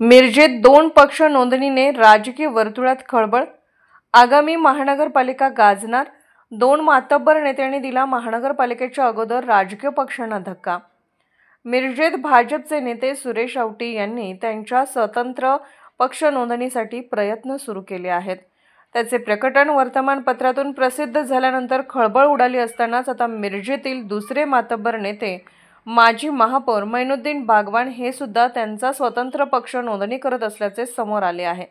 मिरजेत 2 पक्ष नोंदणीने राजकीय वर्तुळात खळबळ। आगामी महानगरपालिका गाजणार। 2 मातब्बर नेत्यांनी दिला महानगरपालिकेच्या अगोदर राजकीय पक्षांना धक्का। मिरजेत भाजपचे नेते सुरेश औटी यांनी त्यांच्या स्वतंत्र पक्ष नोंदणीसाठी प्रयत्न सुरू केले आहेत। त्याचे प्रकटन वर्तमानपत्रातून प्रसिद्ध झाल्यानंतर खळबळ उडाली असतानाच आता मिरजेतील दुसरे मातब्बर नेते माजी महापौर मैनुद्दीन बागवान हे सुद्धा त्यांचा स्वतंत्र पक्ष नोंदणी करत असल्याचे समोर आले आहे।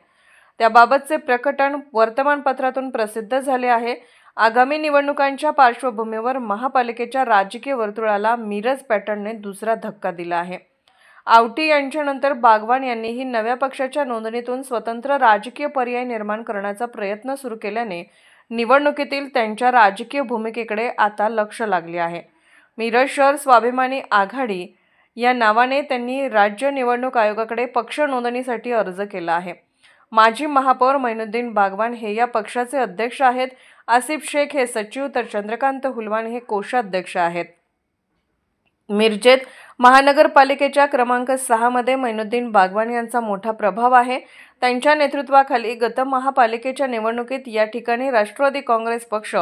त्याबाबतचे प्रकटन वर्तमानपत्रातून प्रसिद्ध झाले आहे। आगामी निवडणुकांच्या पार्श्वभूमीवर महापालिकेच्या राजकीय वर्तुळाला मिरज पॅटर्नने दुसरा धक्का दिला आहे। औटी यांच्यानंतर बागवान यांनीही नव्या पक्षाच्या नोंदणीतून स्वतंत्र राजकीय पर्याय निर्माण करण्याचा प्रयत्न सुरू केल्याने निवडणुकीतील त्यांच्या राजकीय भूमिकेकडे आता लक्ष लागले आहे। मिरज शहर स्वाभिमानी आघाडी या नावाने त्यांनी राज्य निवडणूक आयोगाकडे पक्ष नोंदणीसाठी अर्ज केला आहे। माजी महापौर मैनुद्दीन बागवान हे या पक्षाचे अध्यक्ष आहेत। आसिफ शेख हे सचिव तर चंद्रकांत हुलवान हे कोषाध्यक्ष आहेत। मिरजेत महानगरपालिकेच्या क्रमांक 6 मध्ये मैनुद्दीन बागवान यांचा मोठा प्रभाव आहे। त्यांच्या नेतृत्वाखाली गत महापालिकेच्या निवडणुकीत या ठिकाणी राष्ट्रवादी काँग्रेस पक्ष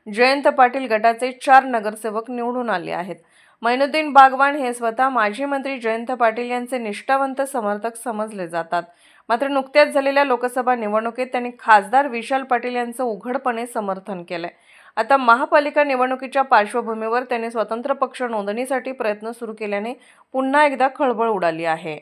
जयंत पाटील गटाचे 4 नगरसेवक निवडून आले आहेत। मैनुद्दीन बागवान हे स्वतः माजी मंत्री जयंत पाटील यांचे निष्ठावंत समर्थक समजले जातात। मात्र नुकत्याच झालेल्या लोकसभा निवडणुकीत त्यांनी खासदार विशाल पाटील यांचे उघडपणे समर्थन केले। आता महापालिका निवडणुकीच्या पार्श्वभूमीवर त्यांनी स्वतंत्र पक्ष नोंदणीसाठी प्रयत्न सुरू केल्याने पुन्हा एकदा खळबळ उडाली आहे।